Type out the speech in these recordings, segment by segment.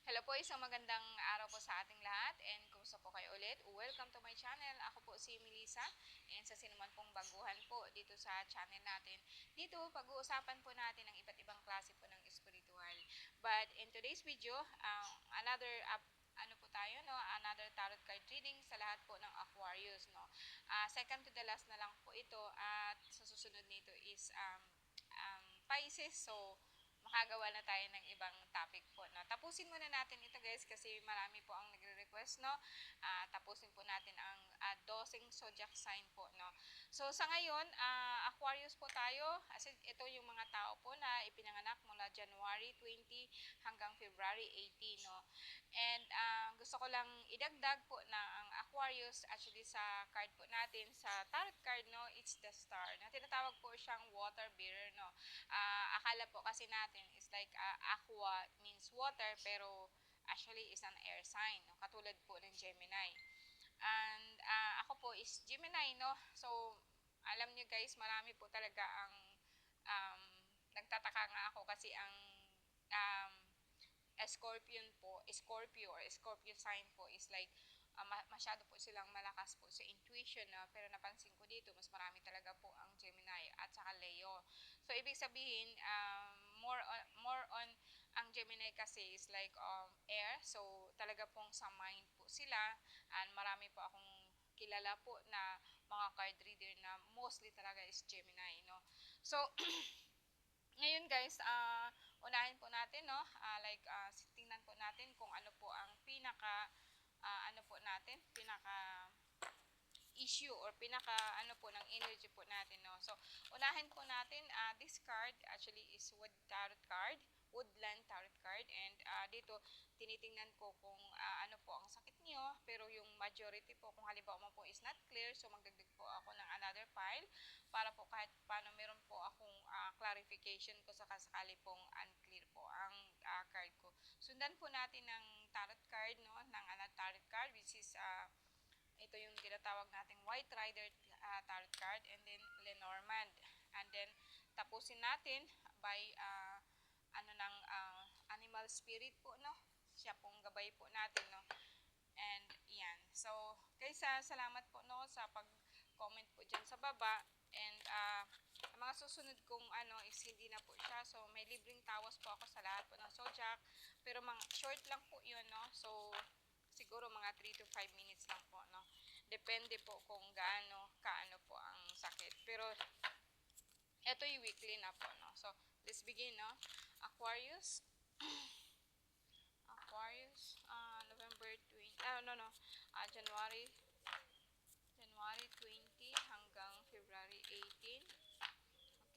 Hello po, isang magandang araw po sa ating lahat and kumusta po kayo ulit? Welcome to my channel. Ako po si Melissa and sa sinuman pong baguhan po dito sa channel natin. Dito, pag-uusapan po natin ang iba't ibang klase po ng spiritual. But in today's video, ano po tayo, no? Another tarot card reading sa lahat po ng Aquarius, no? Second to the last na lang po ito at sa susunod nito is Pisces. So, makagawa na tayo ng ibang topic po. No? Tapusin muna natin ito guys kasi marami po ang nagre-request. No? Tapusin po natin ang 12 zodiac sign po. No? So sa ngayon, Aquarius po tayo. Kasi ito yung mga tao po na ipinanganak mula January 20 hanggang February 18. No? And gusto ko lang idagdag po na ang Aquarius actually sa card po natin, sa tarot card, no, it's the star. Na tinatawag po siyang water bearer. No? Akala po kasi natin is like aqua means water pero actually is an air sign, no? Katulad po ng Gemini. And ako po is Gemini, no? So alam niyo guys, marami po talaga ang um, nagtataka nga ako kasi ang um, Scorpion po, Scorpio or Scorpio sign po is like masyado po silang malakas po sa intuition na pero napansin ko dito mas marami talaga po ang Gemini at saka Leo. So ibig sabihin more on ang Gemini kasi is like air. So talaga pong sa mind po sila and marami po akong kilala po na mga card reader na mostly talaga is Gemini, no. So ngayon guys, unahin po natin, no, tingnan po natin kung ano po ang ano po natin, pinaka issue or pinaka ano po ng energy po natin, no. So unahin po natin, this card actually is woodland tarot card, and dito tinitingnan ko kung ano po ang sakit niyo, pero yung majority po kung halimbawa mo po is not clear, so magdagdag po ako ng another pile para po kahit paano meron po akong clarification ko sa kasakali pong unclear po ang card ko. Sundan po natin ng tarot card, no, ng another tarot card, which is ito yung tinatawag nating White Rider tarot card, and then Lenormand. And then tapusin natin by ano ng animal spirit po, no. Siya pong gabay po natin, no. And yan. So guys, salamat po, no, sa pag-comment po dyan sa baba. And ang mga susunod kong ano is hindi na po siya. So may libreng tawas po ako sa lahat po ng zodiac. Pero mga short lang po yun, no. So siguro mga 3 to 5 minutes lang po, no. Depende po kung kaano po ang sakit. Pero ito yung weekly na po, no. So let's begin, no. Aquarius. Aquarius, November 20, January 20 hanggang February 18.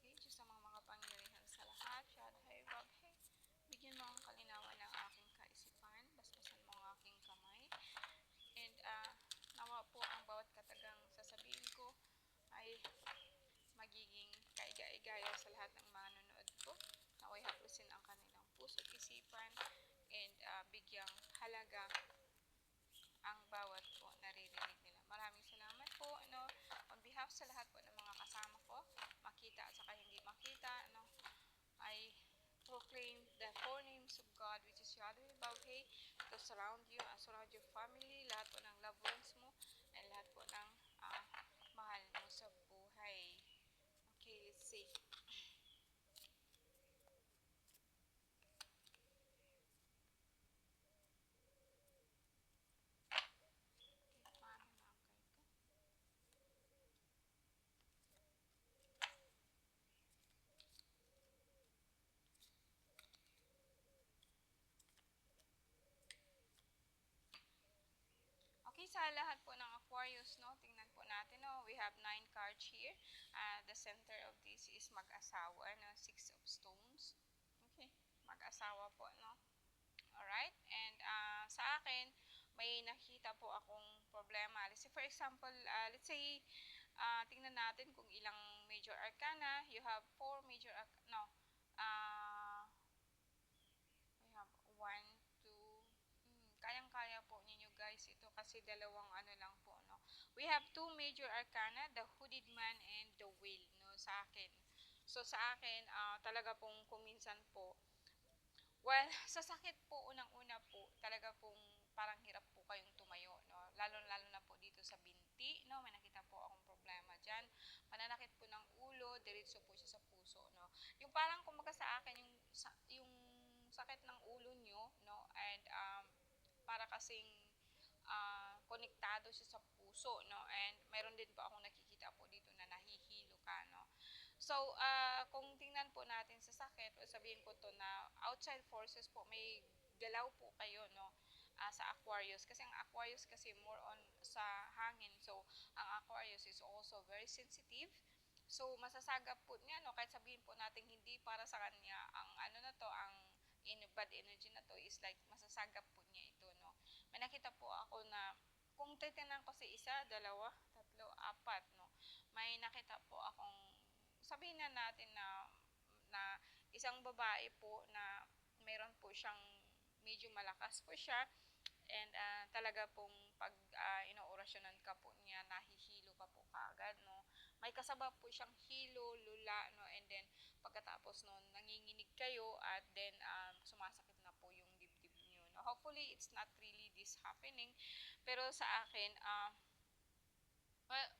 Okay, Diyos sa mga kapangyarihan sa lahat, Shadhay Babhe, bigyan mo ang kalinawan ng aking kaisipan, basbasan mo ang aking kamay, and nawa po ang bawat katagang sasabihin ko ay magiging kaiga-igaya sa lahat ng mga nanonood ko. Naway haplusin ang kanilang puso't isipan and bigyang halaga ang bawat po naririnig nila. Maraming salamat po, ano, on behalf sa lahat po ng mga kasama ko, makita at saka hindi makita, ano, I proclaim the four names of God, which is Yahweh Bavhe, to surround you and surround your family, lahat po ng loved ones mo, and lahat po ng mahal mo sa buhay. Okay, let's see. Okay, paano na ang card ko? Okay, sa lahat po ng Aquarius, no, tingnan po natin, no, we have 9 cards here. The center of this is mag-asawa, no, 6 of stones. Okay, mag-asawa po, no. Alright, and sa akin, may nakita po akong problema. Let's say, for example, let's say, tingnan natin kung ilang major arcana. You have 4 major arcana, no, we have 1, 2, kayang-kaya po ninyo guys ito kasi dalawang ano lang po, no. We have 2 major arcana, the hooded man and the whale, no, sa akin. So sa akin, talaga pong kuminsan po Well, sa sakit po, unang-una po, talaga pong parang hirap po kayong tumayo, no? Lalo-lalo na po dito sa binti, no? May nakita po akong problema dyan. Pananakit po ng ulo, diretso po siya sa puso, no? Yung parang kumaga sa akin, yung sakit ng ulo nyo, no? And para kasing konektado siya sa puso, no? And meron din po akong nakikita po dito na nahihilo ka, no? So, kung tingnan po natin sa sakit, o sabihin ko to na outside forces po, may galaw po kayo, no? Sa Aquarius. Kasi ang Aquarius kasi more on sa hangin. So, ang Aquarius is also very sensitive. So, masasagap po niya, no? Kahit sabihin po natin hindi para sa kanya, ang ano na to, ang bad energy na to is like masasagap po niya ito, no? May nakita po ako na kung titingnan ko si isa, dalawa, tatlo, apat, no? May nakita po akong sabihin na natin na isang babae po na meron po siyang medyo malakas po siya and talaga pong pag inoorasyonan ka po niya nahihilo ka po kaagad, no? May kasaba po siyang hilo, lula, no? And then pagkatapos noon nanginginig kayo at then sumasakit na po yung dibdib niyo, no? Hopefully it's not really this happening, pero sa akin well,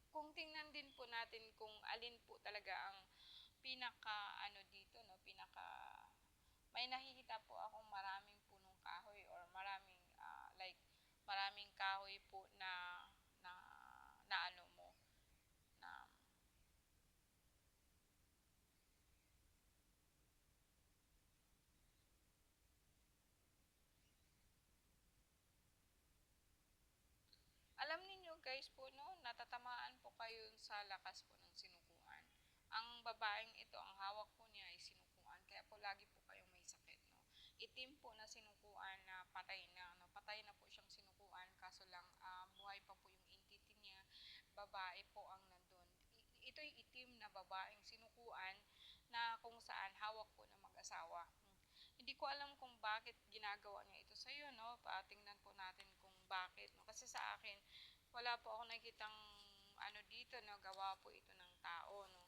kung tingnan din po natin kung alin po talaga ang pinaka ano dito, no, pinaka may nakikita po akong maraming punong kahoy or maraming like maraming kahoy po na na ano mo na alam niyo guys po, no, natatamaan po kayo sa lakas po ng sinukuan. Ang babaeng ito, ang hawak po niya ay sinukuan, kaya po lagi po kayong may sakit, no. Itim po na sinukuan na patay na, no, patay na po siyang sinukuan, kaso lang buhay pa po yung entity niya, babae po ang nandun. Ito'y itim na babaeng sinukuan na kung saan hawak po ng mag-asawa. Hindi ko alam kung bakit ginagawa niya ito sa iyo, no? Tingnan po natin kung bakit, no? Kasi sa akin, wala po ako nakitang ano dito, no? Gawa po ito ng tao, no?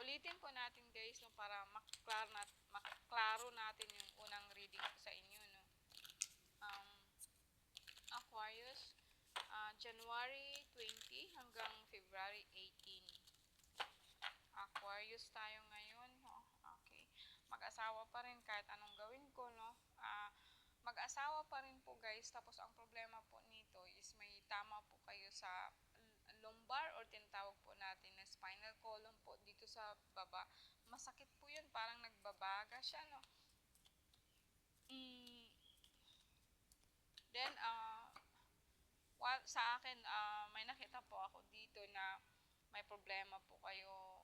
Ulitin po natin guys, no? Para maklaro natin yung unang reading ko sa inyo, no? Um, Aquarius, January 20 hanggang February 18. Aquarius tayo ngayon, no? Okay. Mag-asawa pa rin kahit anong gawin ko, no? Mag-asawa pa rin po guys. Tapos ang problema po nito is may tama po kayo sa lumbar or tinatawag po natin na spinal column po dito sa baba. Masakit po yun. Parang nagbabaga siya, no? Mm, then, well, sa akin, may nakita po ako dito na may problema po kayo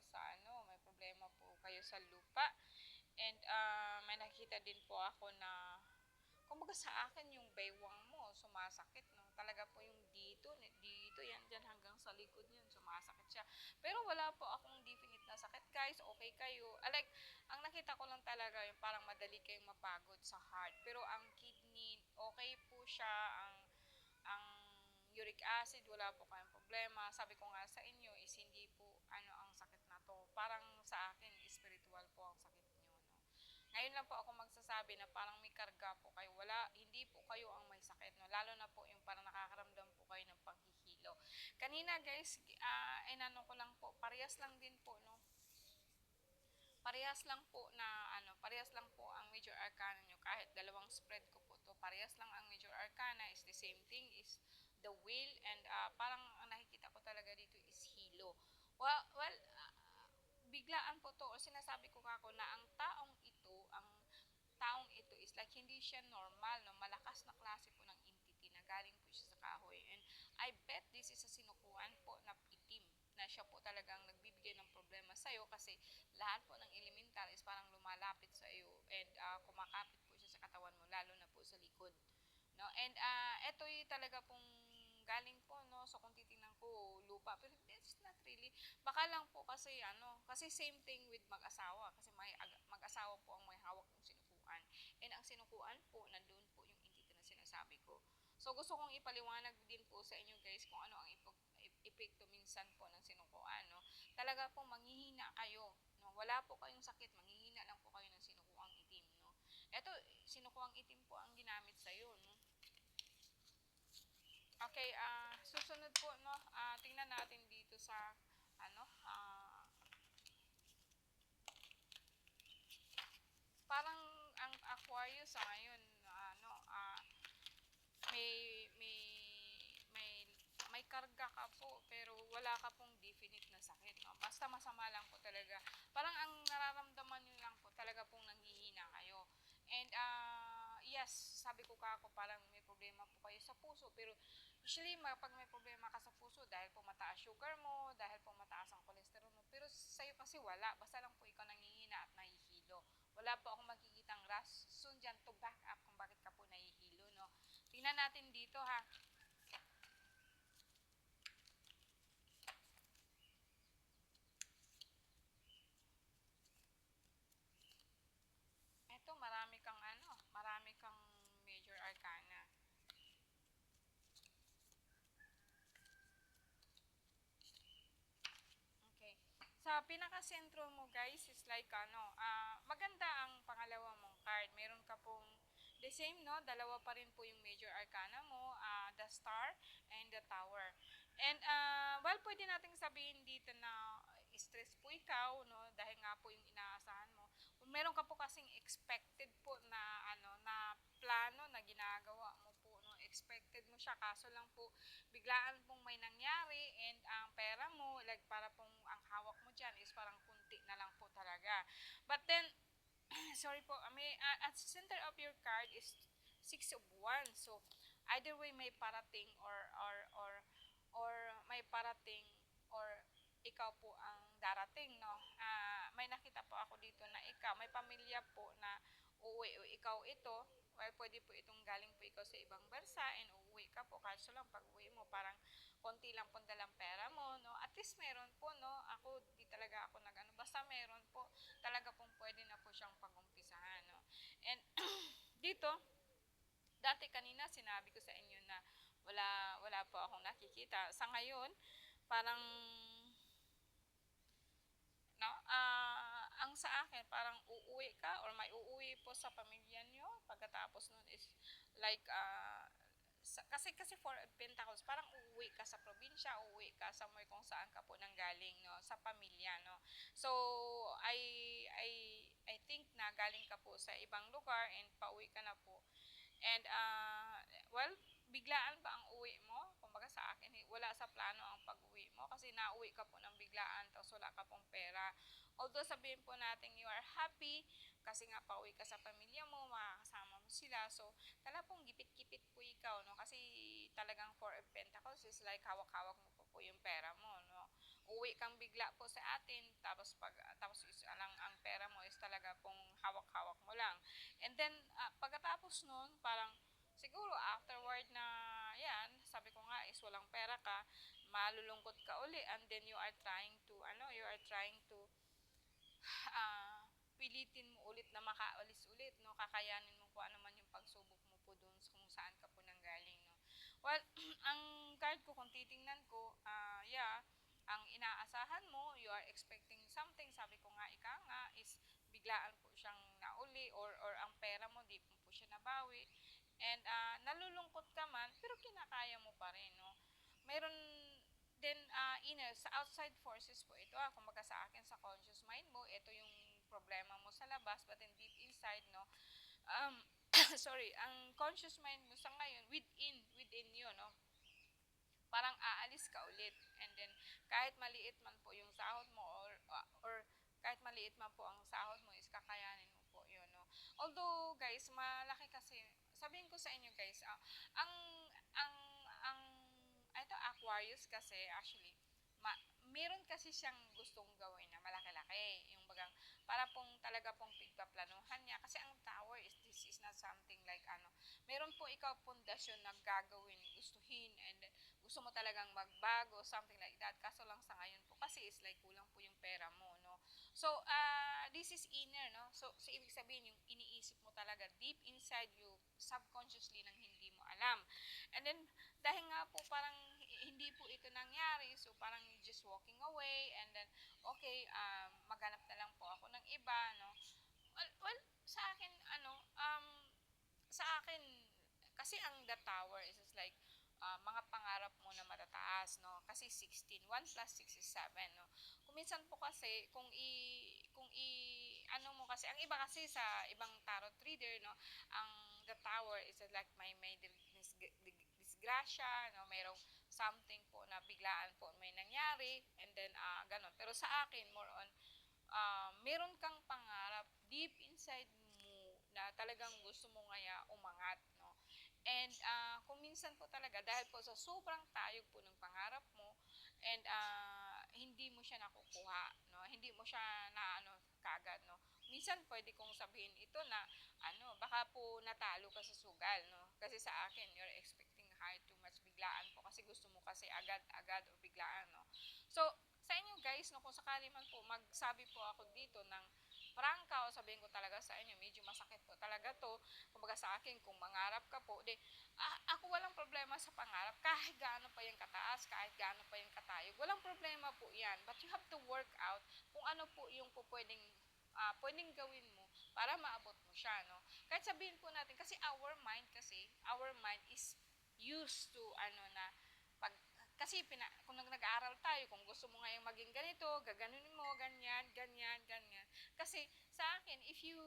sa ano, may problema po kayo sa lupa. And may nakita din po ako na kumbaga sa akin yung baywang mo sumasakit, no, talaga po yung dito yan dyan hanggang sa likod niyan sumasakit siya, pero wala po akong definite na sakit guys, okay kayo. Like ang nakita ko lang talaga yung parang madali kayong mapagod sa heart, pero ang kidney okay po siya, ang uric acid wala po kayong problema. Sabi ko nga sa inyo is hindi po ano ang sakit na to, parang sa akin spiritual po ang sakit nyo, no. Ngayon lang po ako magsasabi na parang may karga po kayo. Wala, hindi po kayo ang may sakit, no. Lalo na po yung parang nakakaramdam po kayo ng panghihilo. Kanina guys, inano ko lang po, parehas lang din po, no. Parehas lang po na ano, parehas lang po ang major arcana nyo. Kahit dalawang spread ko po to, parehas lang ang major arcana is the same thing, is the wheel, and parang ang nakikita ko talaga dito is hilo. Well, biglaan po to, o sinasabi ko kako na ang taong ito is like hindi siya normal, no? Malakas na klase po ng entity na galing po siya sa kahoy. And I bet this is a sinukuan po na itim na siya po talagang nagbibigay ng problema sa'yo kasi lahat po ng elemental is parang lumalapit sa iyo and kumakapit po siya sa katawan mo, lalo na po sa likod, no. And eto'y talaga pong galing po, no. So kung titingnan ko lupa, pero it's not really, baka lang po kasi ano, kasi same thing with mag-asawa, kasi mag-asawa po ang may hawak ng sinukuan, and ang sinukuan po nandun po yung entity na sinasabi ko. So gusto kong ipaliwanag din po sa inyo guys kung ano ang epekto minsan po ng sinukuan, no? Talaga pong manghihina kayo, no? Wala po kayong sakit, manghihina lang po kayo ng sinukuang itim, no? Ito, sinukuang itim po ang ginamit sa'yo, no? Okay, susunod po, no? Tingnan natin dito sa, ano, parang ang Aquarius sa ngayon, ano, may may may may karga ka po pero wala ka pong definite na sakit, no? Basta masama lang po talaga. Parang ang nararamdaman niyo lang po talaga pong nanghihina kayo. And yes, sabi ko kako parang may problema po kayo sa puso pero usually pag may problema ka sa puso dahil po mataas sugar mo, dahil po mataas ang cholesterol mo, pero sa'yo kasi wala, basta lang po ikaw nanghihina at nahihilo. Wala po akong makikitang rason dyan to back up kung bakit ka po nahihilo, no? Tingnan natin dito ha. Eto, marami kang major arcana. Okay. Sa pinaka-sentro mo guys is like maganda ang pangalawa mong card. Meron ka pong the same, no? Dalawa pa rin po yung major arcana mo, the star and the tower. And well, pwede nating sabihin dito na stress po ikaw, no? Dahil nga po yung inaasahan mo. Meron ka po kasing expected po na na plano na ginagawa mo po, no? Expected mo siya kaso lang po biglaan pong may nangyari and ang pera mo, like para pong ang hawak mo dyan is parang kunti na lang po talaga. But then, sorry po, at center of your card is Six of Wands. So, either way may parating or may parating or ikaw po ang darating, no? May nakita po ako dito na ikaw, may pamilya po na uuwi o ikaw ito, well, pwede po itong galing po ikaw sa ibang bansa and uuwi ka po. Kaso lang pag uwi mo, parang konti lang po dalang pera mo, no? At least meron po, no? Ako, di talaga ako nag-ano. Basta meron po, talaga pong pwede na po siyang pag-umpisahan, no? And dito, dati kanina sinabi ko sa inyo na wala po akong nakikita. Sa ngayon, parang no, ang sa akin parang uuwi ka or may uuwi po sa pamilya nyo pagkatapos nun is like kasi for Pentacles parang uuwi ka sa probinsya, uuwi ka somewhere kung saan ka po nanggaling, no, sa pamilya, no. So I I I think na galing ka po sa ibang lugar and pauwi ka na po. And well, biglaan ba ang uwi mo? Kumbaga sa akin, wala sa plano ang pag-uwi mo kasi nauwi ka po ng biglaan tapos wala ka pong pera. Although sabihin po natin you are happy kasi nga pauwi ka sa pamilya mo, makakasama mo sila. So, talagang pong gipit-gipit po ikaw, no? Kasi talagang Four of Pentacles is like hawak-hawak mo po yung pera mo, no? Uwi kang bigla po sa atin, tapos lang ang pera mo is talaga pong hawak-hawak mo lang. And then, pagkatapos nun, parang siguro afterward na yan, sabi ko nga is walang pera ka, malulungkot ka uli and then you are trying to, pilitin mo ulit na makaalis ulit, no? Kakayanin mo kung ano man yung pagsubok mo po doon kung saan ka po nanggaling, no? Well, ang card ko, kung titingnan ko, yeah, ang inaasahan mo, you are expecting something, sabi ko nga, ika nga, is biglaan po siyang nauli or ang pera mo, di po siya nabawi. And nalulungkot ka man, pero kinakaya mo pa rin, no? Meron then inner, sa outside forces po ito, kumbaga sa akin, sa conscious mind mo, ito yung problema mo sa labas, but then deep inside, no, um, sorry, ang conscious mind mo sa ngayon, within you, no, parang aalis ka ulit. And then, kahit maliit man po yung sahod mo or kahit maliit man po ang sahod mo is kakayanin mo po yun, no. Although, guys, malaki kasi, sabihin ko sa inyo, guys, ang, ang, ang, ito, Aquarius kasi, actually, meron kasi siyang gustong gawin na malaki-laki. Yung bagang, para pong talaga pong pigpaplanuhan niya. Kasi ang tower is, this is not something like, meron po ikaw pundasyon na gagawin, gustuhin, and gusto mo talagang magbago, something like that. Kaso lang sa ngayon po kasi is like kulang po yung pera mo, no. So, this is inner, no. So ibig sabihin yung iniisip mo talaga deep inside you, subconsciously nang hindi mo alam. And then, dahil nga po parang hindi po ito nangyari, so parang just walking away, and then, okay, maghanap na lang po ako ng iba, no? Well, sa akin, sa akin, kasi ang The Tower is just like, mga pangarap mo na matataas, no? Kasi 16, 1 plus 6 is 7, no? Kung minsan po kasi, ano mo kasi, ang iba kasi sa ibang tarot reader, no? Ang The Tower is like may disgrasya, no? Mayroong something po na biglaan po may nangyari, and then, ganon. Pero sa akin, more on, meron kang pangarap deep inside mo na talagang gusto mo ngaya umangat, no? And kung minsan po talaga, dahil po sa sobrang tayog po ng pangarap mo, and hindi mo siya nakukuha, no? Hindi mo siya na ano kagad, no? Minsan pwede kong sabihin ito na baka po natalo ka sa sugal, no? Kasi sa akin, you're expecting high too much, biglaan po kasi gusto mo kasi agad-agad o biglaan, no? So, sa inyo guys, no, kung sakali man po magsabi po ako dito ng prangka o sabihin ko talaga sa inyo, medyo masakit po talaga to. Kumbaga sa akin, kung mangarap ka po, ako walang problema sa pangarap. Kahit gaano pa yung kataas, kahit gaano pa yung katayog, walang problema po yan. But you have to work out kung ano po yung po pwedeng gawin mo para maabot mo siya, no? Kahit sabihin po natin, kasi our mind is used to, pag kasi kung nag-aaral tayo, kung gusto mo ngayong maging ganito, gaganunin mo, ganyan, ganyan, ganyan. Kasi sa akin, if you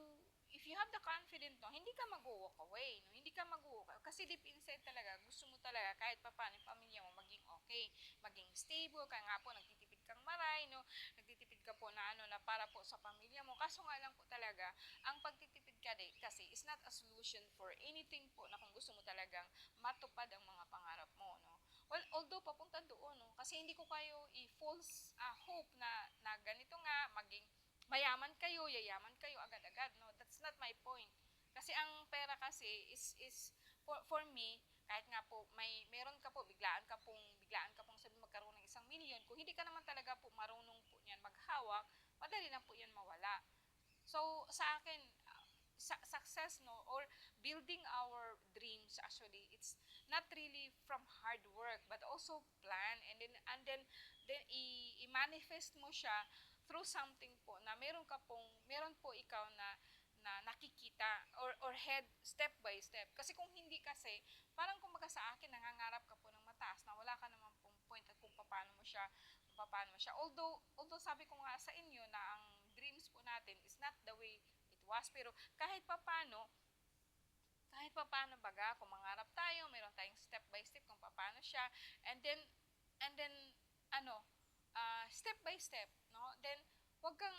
have the confidence, no, hindi ka mag-walk away, no? Hindi ka mag-walk away. Kasi deep inside talaga, gusto mo talaga kahit pa paano yung pamilya mo maging okay, maging stable, kaya nga po nagtitipid kang maray, no? Nagtitipid ka po na na para po sa pamilya mo. Kaso nga lang po talaga, ang pagtitipid ka kasi is not a solution for anything po na kung gusto mo talagang matupad ang mga pangarap mo, no? Well, although papunta doon, no? Kasi hindi ko kayo i-false hope na ganito nga, maging mayaman kayo, yayaman kayo agad-agad, no? That's not my point. Kasi ang pera kasi is for me, kahit nga po meron ka po, biglaan ka pong sabi magkaroon ng 1 milyon, kung hindi ka naman talaga po marunong po niyan maghawak, madali lang po yan mawala. So, sa akin, success, no, or building our dreams, actually it's not really from hard work but also plan, and then i-manifest mo siya through something po na meron po ikaw na nakikita, or head step by step. Kasi kung hindi, kasi parang kumbaga sa akin, nangangarap ka po ng mataas na wala ka naman pong point at kung paano mo siya, although sabi ko nga sa inyo na ang dreams po natin is not the way it was, pero kahit papaano baga, kung mangarap tayo, meron tayong step by step kung paano siya, and then ano, step by step, no? Then wag kang,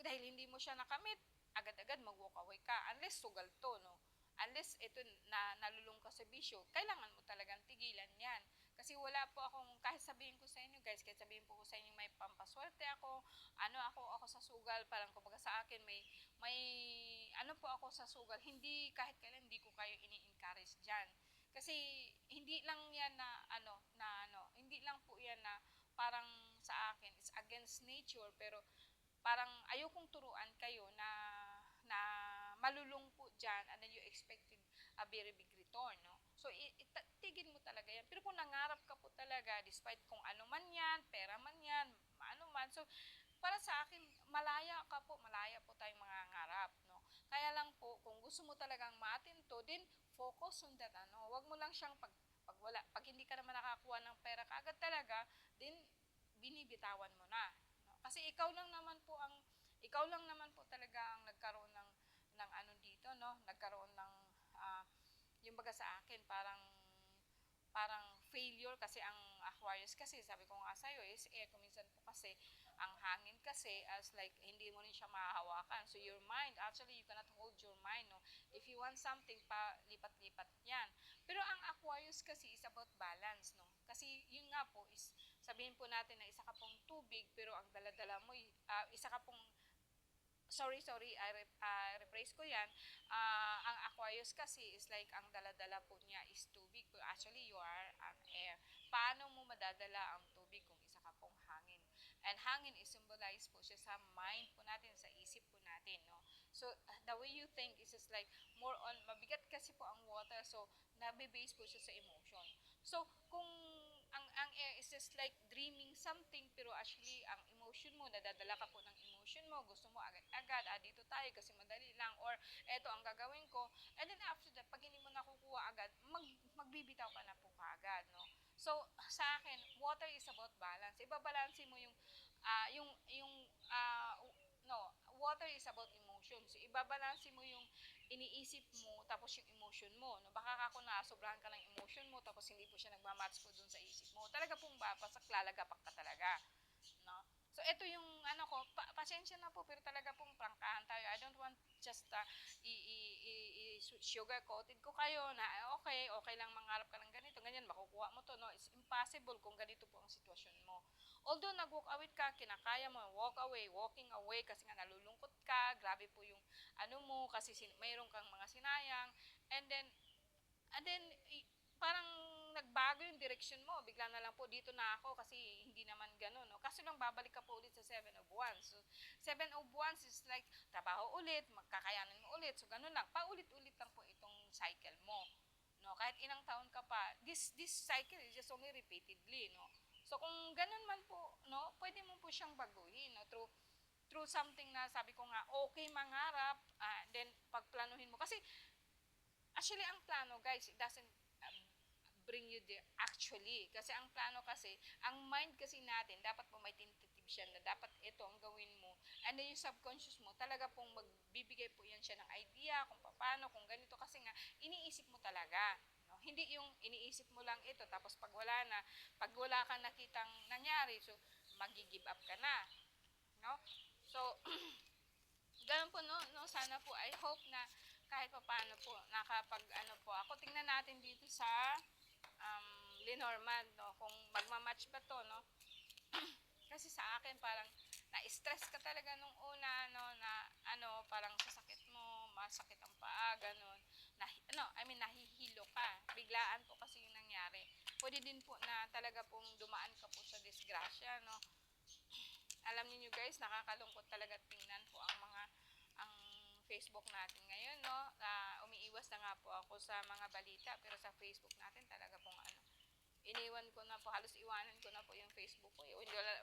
dahil hindi mo siya nakamit, agad-agad mag-walk away ka, unless sugal to, no? Unless ito na nalulung ka sa bisyo, kailangan mo talagang tigilan yan. Kasi wala po akong, kahit sabihin ko sa inyo guys, kahit sabihin po ko sa inyo may pampaswerte ako, ako sa sugal, parang kumbaga sa akin may po ako sa sugal, hindi, kahit kailan hindi ko kayo ini-encourage dyan. Kasi hindi lang yan hindi lang po yan na parang sa akin, it's against nature, pero parang ayokong turuan kayo na malulung po dyan, and then you expected a very big return, no? So, tigil mo talaga yan. Pero kung nangarap ka po talaga, despite kung ano man yan, pera man yan, ano man, so, para sa akin, malaya po tayong mga ngarap, no? Kaya lang po, kung gusto mo talagang matinto, then focus on that, wag mo lang siyang pag hindi ka naman nakakuha ng pera kaagad talaga, then binibitawan mo na, no? Kasi ikaw lang naman po talaga ang nagkaroon ng dito, no? Nagkaroon ng yung baga sa akin, parang failure, kasi ang Aquarius kasi, sabi ko nga sa'yo, is air. Kuminsan po kasi, ang hangin kasi, as like, hindi mo rin siya mahahawakan. So, your mind, actually, you cannot hold your mind, no? If you want something, pa lipat-lipat yan. Pero ang Aquarius kasi is about balance, no? Kasi, yun nga po, is, sabihin po natin na isa ka pong tubig, pero ang daladala mo, isa ka pong, sorry, rephrase ko yan. Ang Aquarius kasi is like, ang daladala po niya is tubig, but actually you are an air. Paano mo madadala ang tubig kung isa ka pong hangin? And hangin is symbolized po siya sa mind po natin, sa isip po natin, no? So, the way you think is just like, more on, mabigat kasi po ang water, so, nabe-base po siya sa emotion. So, kung ang air is just like dreaming something, pero actually ang emotion mo, nadadala ka po ng emotion mo, gusto mo agad-agad, dito tayo kasi madali lang, or eto ang gagawin ko, and then after that, pag hindi mo nakukuha agad, magbibitaw ka na po kaagad, no? So, sa akin, water is about balance. Ibabalanse mo yung, no, water is about emotions. So, ibabalanse mo yung iniisip mo, tapos yung emotion mo. No? Baka ako na sobrahan ka ng emotion mo, tapos hindi po siya nagmamatch po dun sa isip mo. Talaga pong babasak, lalagapak ka talaga. No? So, ito yung ano ko, pasensya na po, pero talaga pong prangkahan tayo. I don't want just sugar-coated ko kayo na okay lang mangarap ka ng ganito, ganyan, makukuha mo to. No? It's impossible kung ganito po ang sitwasyon mo. Although nag-walk away ka, kinakaya mo, walking away kasi nga nalulungkot ka, grabe po yung ano mo, kasi mayroon kang mga sinayang, and then, parang nagbago yung direction mo, bigla na lang po dito na ako kasi hindi naman gano'n, no? Kaso lang babalik ka po ulit sa 7 of Wands. So, 7 of Wands is like, trabaho ulit, magkakayanan mo ulit, so gano'n lang, paulit-ulit lang po itong cycle mo. No, kahit ilang taon ka pa, this cycle is just only repeatedly, no? So kung ganun man po, no, pwede mo po siyang baguhin, no, through something na sabi ko nga, okay mangarap, then pagplanuhin mo. Kasi actually ang plano, guys, it doesn't bring you there actually. Kasi ang plano kasi, ang mind kasi natin, dapat po may tentative siya na dapat ito ang gawin mo. And then yung subconscious mo, talaga pong magbibigay po yan siya ng idea kung paano, kung ganito. Kasi nga, iniisip mo talaga. No? Hindi yung iniisip mo lang ito, tapos pag wala kang nakitang nangyari, so magi-give up ka na. No? So, ganun po, no, sana po, I hope na kahit pa paano po, nakapag, ano po, ako, tingnan natin dito sa Lenormand, no, kung magmamatch ba to, no. Kasi sa akin, parang, na-stress ka talaga nung una, no, na, ano, parang sasakit mo, masakit ang paa, ganun. Nahihilo ka. Biglaan po kasi yung nangyari. Pwede din po na talaga pong dumaan ka po sa disgrasya, no. Alam niyo guys, nakakalungkot talaga tingnan po ang Facebook natin ngayon, no. Umiiwas na nga po ako sa mga balita, pero sa Facebook natin talaga pong ano, iniwan ko na po, halos iwanan ko na po yung Facebook ko.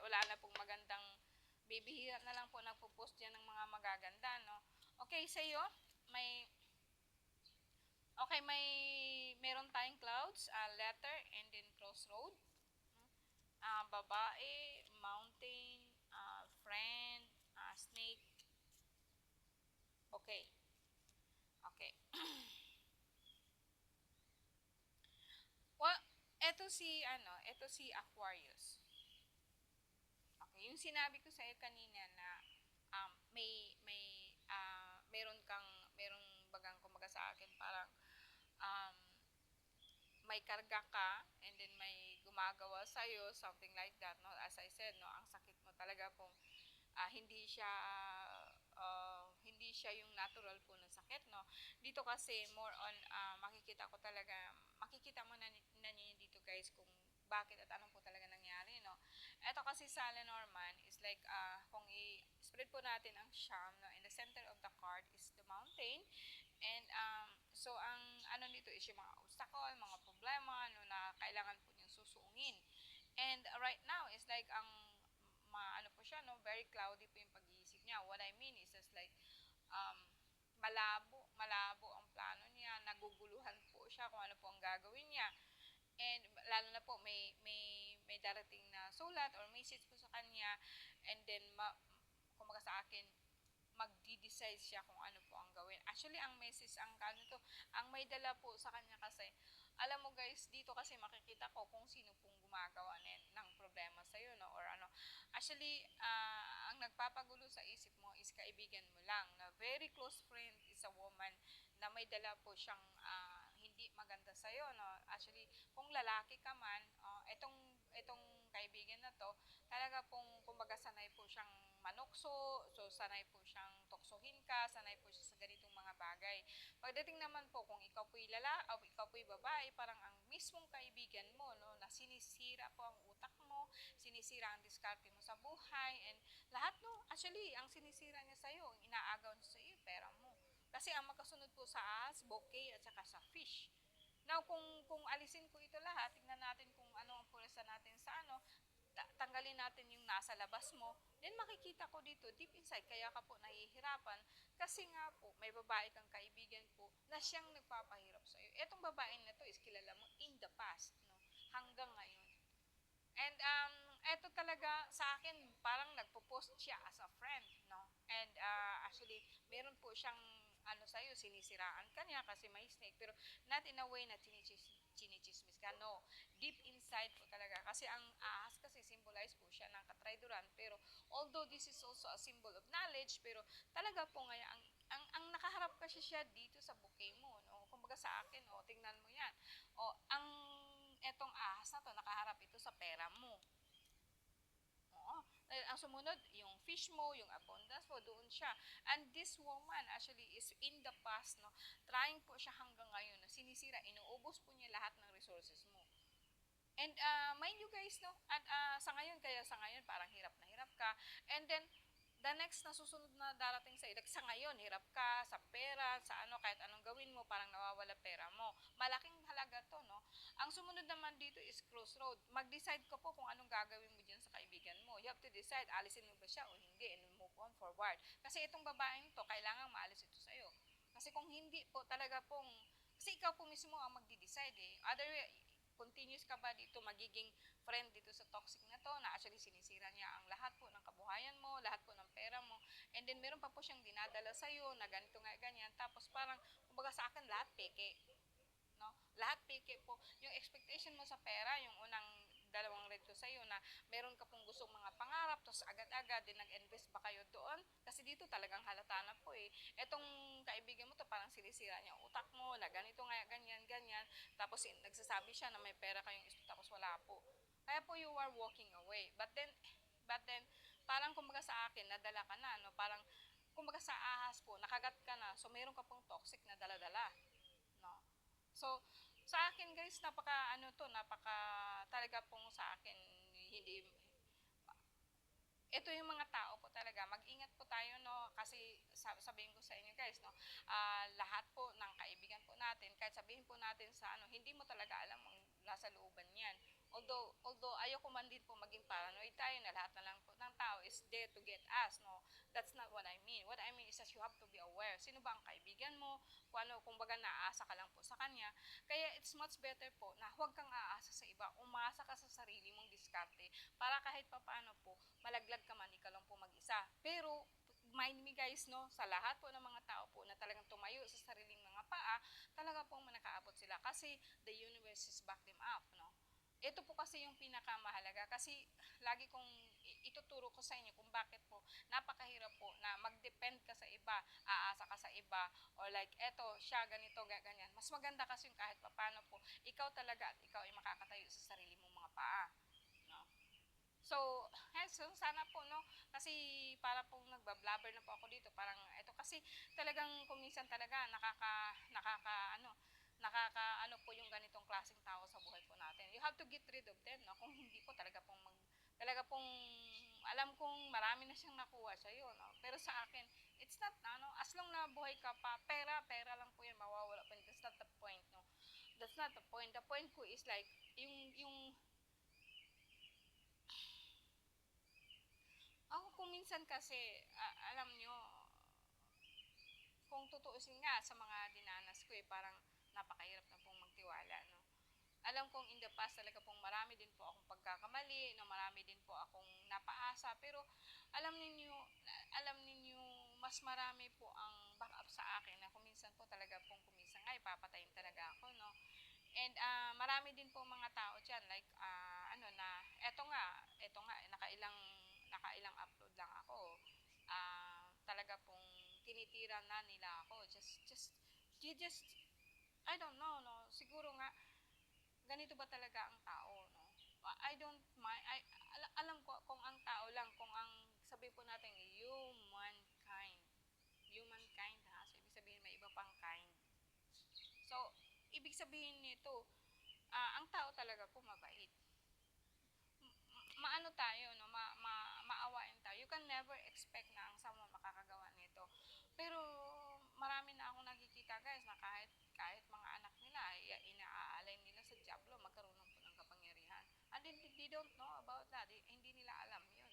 Wala na pong magandang, bibihira na lang po nagpo-post yan ng mga magaganda, no. Okay, sa'yo, meron tayong clouds, letter, and then crossroad. Babae, mountain, friend, snake. Okay. Okay. Well, eto si Aquarius. Okay, yung sinabi ko sa iyo kanina na merong bagang kumaga sa akin, parang um, may karga ka, and then may gumagawa sa iyo, something like that, no? As I said, no, ang sakit mo talaga pong hindi siya yung natural po ng sakit, no. Dito kasi more on makikita mo na niyo dito guys kung bakit at anong po talaga nangyari, no. Ito kasi sa Lenormand is like, kung i-spread po natin ang sham, no, in the center of the card is the mountain, and so ang ano dito is yung mga obstacle, mga problema, no, na kailangan po niyang susuungin. And right now is like ano po siya, no, very cloudy po yung pag-iisip niya. What I mean is just like um, malabo ang plano niya, naguguluhan po siya kung ano po ang gagawin niya. And lalo na po may darating na sulat or message po sa kanya, and then kumaga sa akin, magdi-decide siya kung ano po ang gawin. Actually, ang message, ang may dala po sa kanya kasi, alam mo guys, dito kasi makikita ko kung sino pong gumagawa ng problema sa'yo, no, or ano. Actually, ang nagpapagulo sa isip mo is kaibigan mo lang, na very close friend is a woman na may dala po siyang hindi maganda sa'yo, no. Actually, kung lalaki ka man, itong kaibigan na to, talaga pong kumbaga sanay po siyang manukso, so sanay po siyang tuksohin ka, sanay po siya sa ganitong mga bagay. Pagdating naman po kung ikaw po'y o ikaw po'y babae, parang ang mismong kaibigan mo, no, na sinisira po ang utak mo, sinisira ang diskarte mo sa buhay, and lahat, no, actually, ang sinisira niya sa'yo, ang inaagaw niya sa'yo, pera mo. Kasi ang makasunod po sa ahas, bouquet, at saka sa fish. Now, kung alisin ko ito lahat, tingnan natin kung ano ang pulsa natin sa ano, tanggalin natin yung nasa labas mo, then makikita ko dito, deep inside, kaya ka po nahihirapan, kasi nga po, may babae kang kaibigan po na siyang nagpapahirap sa iyo. Etong babae na to is kilala mo in the past, no? Hanggang ngayon. And eto talaga sa akin, parang nagpo-post siya as a friend, no? And actually, meron po siyang ano sa'yo, sinisiraan ka niya kasi may snake, pero not in a way na chinichismis ka, no. Deep inside po talaga, kasi ang ahas kasi symbolize po siya ng katrayduran, pero although this is also a symbol of knowledge, pero talaga po ngayon, ang nakaharap kasi siya dito sa bouquet mo, no. Kumbaga sa akin, tingnan mo yan. Ang etong ahas na to, nakaharap ito sa pera mo. Oo. Ang sumunod, yung fish mo, yung abundance mo, doon siya. And this woman actually is in the past, no, trying po siya hanggang ngayon na sinisira, inuubos po niya lahat ng resources mo. And mind you guys, no, at sa ngayon, kaya sa ngayon, parang hirap na hirap ka. And then, the next na susunod na darating sa like, sa ngayon, hirap ka sa pera, sa ano, kahit anong gawin mo, parang nawawala pera mo. Malaking halaga to, no? Ang sumunod naman dito is crossroad. Mag-decide ka po kung anong gagawin mo dyan sa kaibigan mo. You have to decide, alisin mo ba siya o hindi, and move on forward. Kasi itong babaeng to, kailangan maalis ito sa'yo. Kasi kung hindi po talaga pong, kasi ikaw po mismo ang magdi-decide eh. Other continuous ka ba dito magiging friend dito sa toxic na to, na actually sinisira niya ang lahat po ng kabuhayan mo, lahat po ng pera mo, and then meron pa po siyang dinadala sa'yo na ganito nga ganyan, tapos parang, kumbaga sa akin, lahat peke, no? Lahat peke po. Yung expectation mo sa pera, yung unang dalawang red ko sa'yo na meron ka pong gustong mga pangarap, tapos agad-agad din nag-invest ba kayo doon? Kasi dito talagang halata na po eh. Etong kaibigan mo to, parang sinisira niya utak mo, na ganito nga, ganyan, ganyan. Tapos nagsasabi siya na may pera kayong isto, tapos wala po. Kaya po you are walking away. But then, parang kumbaga sa akin, nadala ka na, no? Parang, kumbaga sa ahas po, nakagat ka na, so meron ka pong toxic na dala-dala, no? So, sa akin guys, napaka talaga pong sa akin, hindi, ito yung mga tao po talaga, mag-ingat po tayo, no, kasi sabihin ko sa inyo guys, no, lahat po ng kaibigan po natin, kahit sabihin po natin sa ano, hindi mo talaga alam ang nasa looban niyan. Although ayoko man din po maging paranoid tayo na lahat na lang po ng tao is there to get us, no. That's not what I mean. What I mean is that you have to be aware. Sino ba ang kaibigan mo? Kung baga naaasa ka lang po sa kanya. Kaya it's much better po na huwag kang aasa sa iba. Umasa ka sa sarili mong diskarte para kahit papaano po malaglag ka man, ikaw lang po mag-isa. Pero mind me guys, no, sa lahat po ng mga tao po na talagang tumayo sa sariling mga paa, talaga pong manakaabot sila kasi the universe is back them up, no. Ito po kasi yung pinakamahalaga kasi lagi kong ituturo ko sa inyo kung bakit po napakahirap po na mag-depend ka sa iba, aasa ka sa iba, or like eto, siya ganito, ganyan. Mas maganda kasi yung kahit papano po, ikaw talaga at ikaw ay makakatayo sa sarili mong mga paa. No? So, so sana po, no, kasi para pong nagbablabber na po ako dito, parang ito kasi talagang kuminsan talaga nakaka ano po yung ganitong klaseng tao sa buhay po natin. You have to get rid of them, no? Kung hindi po talaga pong alam kong marami na siyang nakuha sa iyo, no? Pero sa akin, it's not, ano, as long na buhay ka pa, pera lang po yan, mawawala pa. That's not the point, no? That's not the point. The point ko is like, yung ako kung minsan kasi, alam nyo, kung tutuusin nga sa mga dinanas ko parang napakahirap na pong magtiwala, no. Alam kong in the past talaga pong marami din po akong pagkakamali, no, marami din po akong napaasa, pero alam ninyo, mas marami po ang backup sa akin na kuminsan po talaga pong kuminsan nga ipapatayin talaga ako, no. And marami din po mga tao diyan like ano na eto nga nakailang upload lang ako. Talaga pong tinitira na nila ako. Just I don't know, no. Siguro nga ganito ba talaga ang tao, no? I don't mind. Alam ko kung ang tao lang, kung ang sabi po natin humankind ha. So ibig sabihin may iba pang kind. So ibig sabihin nito, ang tao talaga po mabait. Maano tayo, no, maawain tayo. You can never expect na ang someone makakagawa nito. Pero marami na akong nakikita guys na kahit mga anak nila, they don't know about that. Hindi nila alam yun.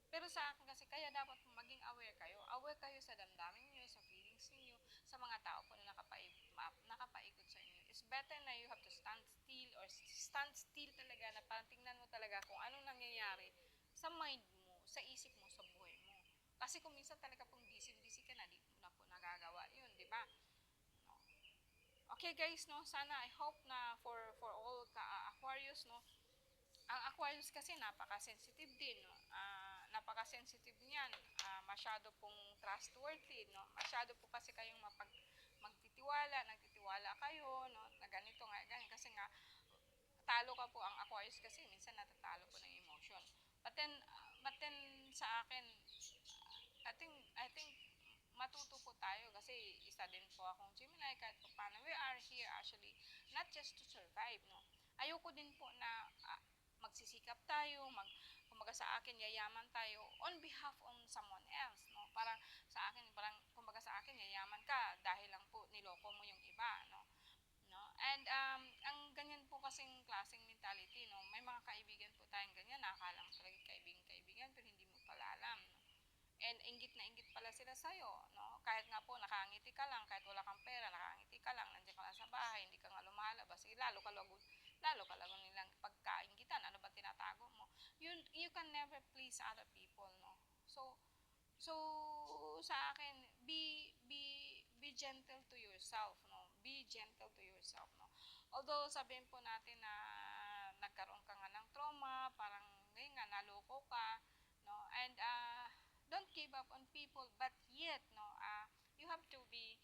Pero sa akin kasi, kaya dapat maging aware kayo. Aware kayo sa damdamin niyo, sa feelings niyo, sa mga tao po na nakapaikot sa inyo. It's better na you have to stand still or stand still talaga na parang tingnan mo talaga kung anong nangyayari sa mind mo, sa isip mo, sa buhay mo. Kasi kung minsan talaga pong busy ka na, di mo na po nagagawa yun, di ba? No. Okay guys, no, sana I hope na for all Aquarius, no, ang Aquarius kasi napaka-sensitive din, no? Napaka-sensitive niyan. Masyado pong trustworthy, no? Masyado po kasi kayong nagtitiwala kayo, no? Na ganito nga, ganyan. Kasi nga, talo ka po ang Aquarius kasi minsan natatalo po ng emotion. But then sa akin, I think matuto po tayo kasi isa din po akong Gemini kahit pa paano. We are here actually not just to survive, no? Ayoko din po na magsisikap tayo, kumbaga sa akin yayaman tayo on behalf on someone else, no? Parang sa akin, parang kumbaga sa akin yayaman ka dahil lang po niloko mo yung iba, no? No? And ang ganyan po kasing klaseng mentality, no? May mga kaibigan po tayong ganyan, nakakala mo talaga kaibigan pero hindi mo pala alam, no? And inggit na inggit pala sila sa'yo, no? Kahit nga po nakangiti ka lang, kahit wala kang pera, nakangiti ka lang, nandiyan ka lang sa bahay, hindi ka nga lumalabas, lalo ka lang nilang pagkaingitan, ano ba tinatago mo? You can never please other people, no? So sa akin, be gentle to yourself, no? Be gentle to yourself, no? Although sabihin po natin na nagkaroon ka nga ng trauma, parang ngayon nga naloko ka, no? And don't give up on people, but yet, no, you have to be,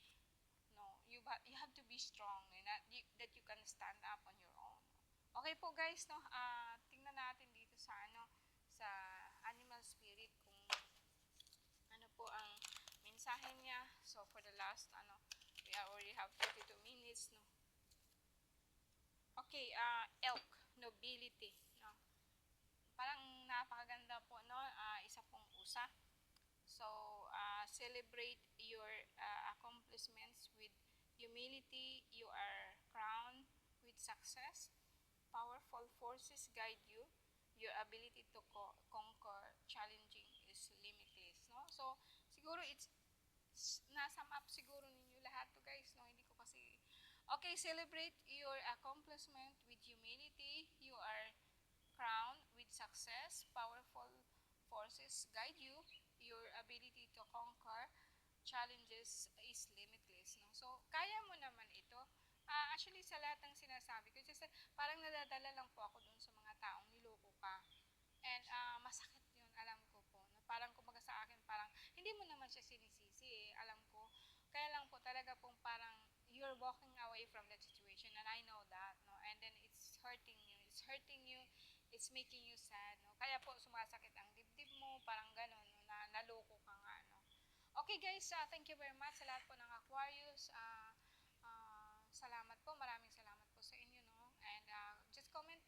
no, you have to be strong, that you can stand up on your own. Okay po guys, no, tingnan natin dito sa sa animal spirit kung ano po ang mensahe niya. So for the last we already have 32 minutes, no. Okay, elk, nobility, no. Parang napakaganda po, no, isa pong usa. So, celebrate your accomplishments with humility. You are crowned with success. Powerful forces guide you. Your ability to conquer challenging is limitless, no? So, siguro nasum up siguro ninyo lahat to guys, no? Hindi ko kasi... Okay, celebrate your accomplishment with humility. You are crowned with success. Powerful forces guide you. Your ability to conquer challenges is limitless, no? So, kaya mo naman ito. Actually, sa lahat ng sinasabi ko, just parang nadadala lang po ako dun sa mga taong niloko ka. And masakit yun, alam ko po. No? Parang kumbaga sa akin, parang hindi mo naman siya sinisisi eh, alam ko. Kaya lang po talaga pong parang you're walking away from that situation and I know that, no? And then it's hurting you. It's making you sad, no? Kaya po sumasakit ang dibdib mo, parang gano'n, no? Na naloko ka nga, no? Okay guys, thank you very much sa lahat po ng Aquarius. Salamat po, maraming salamat po sa inyo, no? And just comment